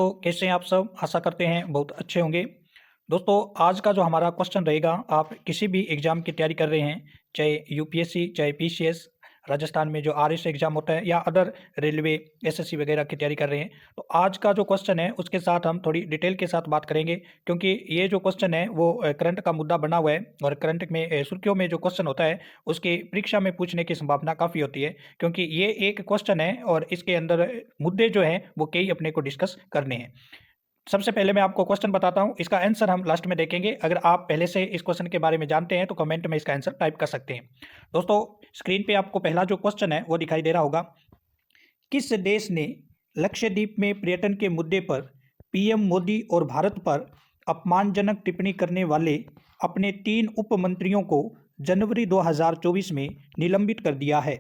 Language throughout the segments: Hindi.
तो कैसे हैं आप सब? आशा करते हैं बहुत अच्छे होंगे। दोस्तों, आज का जो हमारा क्वेश्चन रहेगा, आप किसी भी एग्ज़ाम की तैयारी कर रहे हैं, चाहे यूपीएससी, चाहे पीसीएस, राजस्थान में जो आरएस एग्ज़ाम होता है या अदर रेलवे, एसएससी वगैरह की तैयारी कर रहे हैं, तो आज का जो क्वेश्चन है उसके साथ हम थोड़ी डिटेल के साथ बात करेंगे, क्योंकि ये जो क्वेश्चन है वो करंट का मुद्दा बना हुआ है और करंट में सुर्खियों में जो क्वेश्चन होता है उसकी परीक्षा में पूछने की संभावना काफ़ी होती है, क्योंकि ये एक क्वेश्चन है और इसके अंदर मुद्दे जो हैं वो कई अपने को डिस्कस करने हैं। सबसे पहले मैं आपको क्वेश्चन बताता हूँ, इसका आंसर हम लास्ट में देखेंगे। अगर आप पहले से इस क्वेश्चन के बारे में जानते हैं तो कमेंट में इसका आंसर टाइप कर सकते हैं। दोस्तों, स्क्रीन पे आपको पहला जो क्वेश्चन है वो दिखाई दे रहा होगा। किस देश ने लक्षद्वीप में पर्यटन के मुद्दे पर पीएम मोदी और भारत पर अपमानजनक टिप्पणी करने वाले अपने 3 उप मंत्रियों को जनवरी 2024 में निलंबित कर दिया है?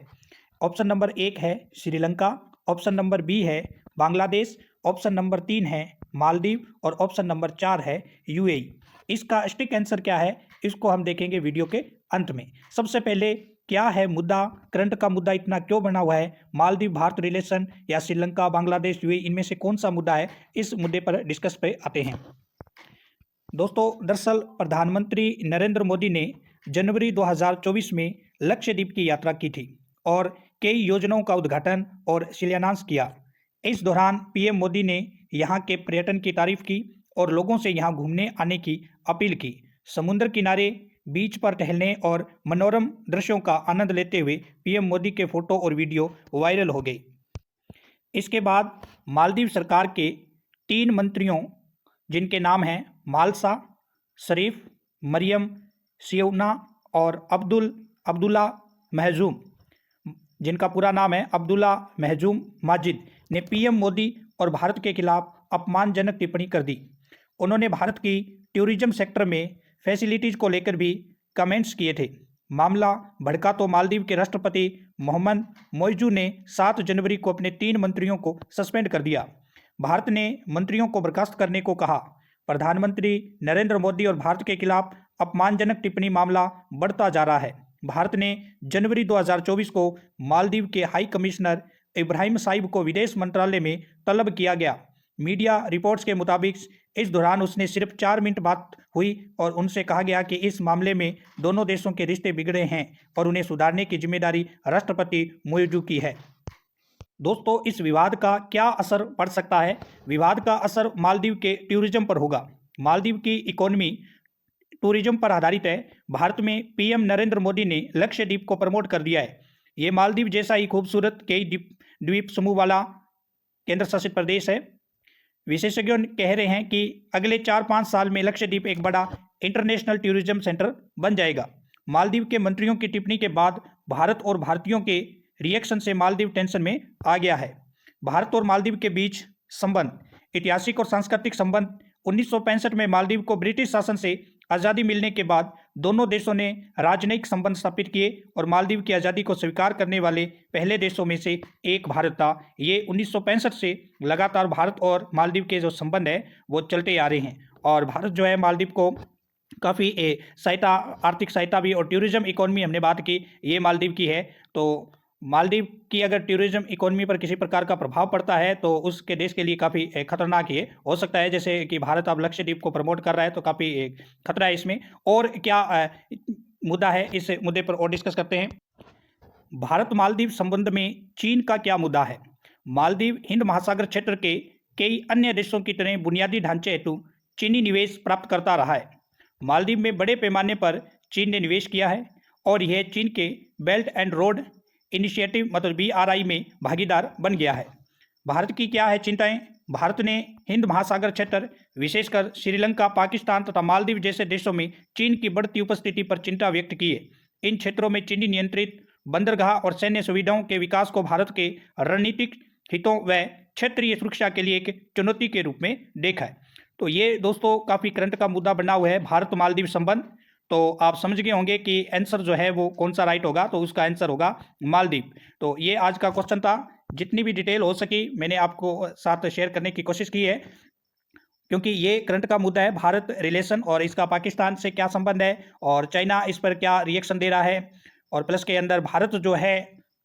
ऑप्शन नंबर 1 है श्रीलंका, ऑप्शन नंबर बी है बांग्लादेश, ऑप्शन नंबर 3 है मालदीव और ऑप्शन नंबर 4 है यूएई। इसका सटीक आंसर क्या है, इसको हम देखेंगे वीडियो के अंत में। सबसे पहले क्या है मुद्दा, करंट का मुद्दा इतना क्यों बना हुआ है, मालदीव भारत रिलेशन या श्रीलंका, बांग्लादेश, यूएई, इनमें से कौन सा मुद्दा है, इस मुद्दे पर डिस्कस पे आते हैं। दोस्तों, दरअसल प्रधानमंत्री नरेंद्र मोदी ने जनवरी 2024 में लक्षद्वीप की यात्रा की थी और कई योजनाओं का उद्घाटन और शिलान्यास किया। इस दौरान पीएम मोदी ने यहाँ के पर्यटन की तारीफ की और लोगों से यहाँ घूमने आने की अपील की। समुद्र किनारे, बीच पर टहलने और मनोरम दृश्यों का आनंद लेते हुए पीएम मोदी के फोटो और वीडियो वायरल हो गए। इसके बाद मालदीव सरकार के 3 मंत्रियों, जिनके नाम हैं मालसा, शरीफ, मरियम सियौना और अब्दुल्ला महजूम, जिनका पूरा नाम है अब्दुल्ला महजूम माजिद, ने पीएम मोदी और भारत के खिलाफ अपमानजनक टिप्पणी कर दी। उन्होंने भारत की टूरिज्म सेक्टर में फैसिलिटीज़ को लेकर भी कमेंट्स किए थे। मामला भड़का तो मालदीव के राष्ट्रपति मोहम्मद मोइजू ने 7 जनवरी को अपने 3 मंत्रियों को सस्पेंड कर दिया। भारत ने मंत्रियों को बर्खास्त करने को कहा। प्रधानमंत्री नरेंद्र मोदी और भारत के खिलाफ अपमानजनक टिप्पणी मामला बढ़ता जा रहा है। भारत ने जनवरी 2024 को मालदीव के हाई कमिश्नर इब्राहिम साहिब को विदेश मंत्रालय में तलब किया गया। मीडिया रिपोर्ट्स के मुताबिक इस दौरान उसने सिर्फ 4 मिनट बात हुई और उनसे कहा गया कि इस मामले में दोनों देशों के रिश्ते बिगड़े हैं और उन्हें सुधारने की जिम्मेदारी राष्ट्रपति मोइजू की है। दोस्तों, इस विवाद का क्या असर पड़ सकता है? विवाद का असर मालदीव के टूरिज्म पर होगा। मालदीव की इकोनॉमी टूरिज्म पर आधारित है। भारत में पीएम नरेंद्र मोदी ने लक्षद्वीप को प्रमोट कर दिया है। ये मालदीव जैसा ही खूबसूरत कई द्वीप समूह वाला केंद्र शासित प्रदेश है। विशेषज्ञों कह रहे हैं कि अगले 4-5 साल में लक्षद्वीप एक बड़ा इंटरनेशनल टूरिज्म सेंटर बन जाएगा। मालदीव के मंत्रियों की टिप्पणी के बाद भारत और भारतीयों के रिएक्शन से मालदीव टेंशन में आ गया है। भारत और मालदीव के बीच संबंध, ऐतिहासिक और सांस्कृतिक संबंध। 1965 में मालदीव को ब्रिटिश शासन से आज़ादी मिलने के बाद दोनों देशों ने राजनयिक संबंध स्थापित किए और मालदीव की आज़ादी को स्वीकार करने वाले पहले देशों में से एक भारत था। ये 1965 से लगातार भारत और मालदीव के जो संबंध है वो चलते आ रहे हैं और भारत जो है मालदीव को काफ़ी सहायता, आर्थिक सहायता भी, और टूरिज्म इकोनॉमी हमने बात की, ये मालदीव की है। तो मालदीव की अगर टूरिज्म इकोनॉमी पर किसी प्रकार का प्रभाव पड़ता है तो उसके देश के लिए काफ़ी खतरनाक ये हो सकता है। जैसे कि भारत अब लक्षद्वीप को प्रमोट कर रहा है तो काफ़ी खतरा है इसमें। और क्या मुद्दा है, इस मुद्दे पर और डिस्कस करते हैं। भारत मालदीव संबंध में चीन का क्या मुद्दा है? मालदीव हिंद महासागर क्षेत्र के कई अन्य देशों की तरह बुनियादी ढांचे हेतु चीनी निवेश प्राप्त करता रहा है। मालदीव में बड़े पैमाने पर चीन ने निवेश किया है और यह चीन के बेल्ट एंड रोड इनिशिएटिव मतलब BRI में भागीदार बन गया है। भारत की क्या है चिंताएं? भारत ने हिंद महासागर क्षेत्र, विशेषकर श्रीलंका, पाकिस्तान तथा मालदीव जैसे देशों में चीन की बढ़ती उपस्थिति पर चिंता व्यक्त की है। इन क्षेत्रों में चीनी नियंत्रित बंदरगाह और सैन्य सुविधाओं के विकास को भारत के रणनीतिक हितों व क्षेत्रीय सुरक्षा के लिए एक चुनौती के रूप में देखा है। तो ये दोस्तों काफ़ी करंट का मुद्दा बना हुआ है, भारत मालदीव संबंध। तो आप समझ गए होंगे कि आंसर जो है वो कौन सा राइट होगा, तो उसका आंसर होगा मालदीव। तो ये आज का क्वेश्चन था। जितनी भी डिटेल हो सकी मैंने आपको साथ शेयर करने की कोशिश की है, क्योंकि ये करंट का मुद्दा है, भारत रिलेशन और इसका पाकिस्तान से क्या संबंध है और चाइना इस पर क्या रिएक्शन दे रहा है। और प्लस के अंदर भारत जो है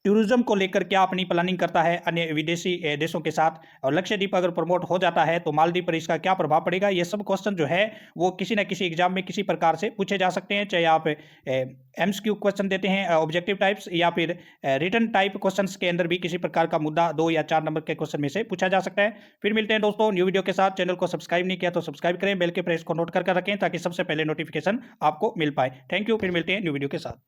टूरिज्म को लेकर क्या अपनी प्लानिंग करता है अन्य विदेशी देशों के साथ, और लक्षद्वीप अगर प्रमोट हो जाता है तो मालदीव पर इसका क्या प्रभाव पड़ेगा। ये सब क्वेश्चन जो है वो किसी न किसी एग्जाम में किसी प्रकार से पूछे जा सकते हैं, चाहे आप एमसीक्यू क्वेश्चन देते हैं ऑब्जेक्टिव टाइप्स, या फिर रिटन टाइप क्वेश्चंस के अंदर भी किसी प्रकार का मुद्दा 2 या 4 नंबर के क्वेश्चन में से पूछा जा सकता है। फिर मिलते हैं दोस्तों न्यू वीडियो के साथ। चैनल को सब्सक्राइब नहीं किया तो सब्सक्राइब करें, बेल के प्रेस को नोट कर रखें ताकि सबसे पहले नोटिफिकेशन आपको मिल पाए। थैंक यू, फिर मिलते हैं न्यू वीडियो के साथ।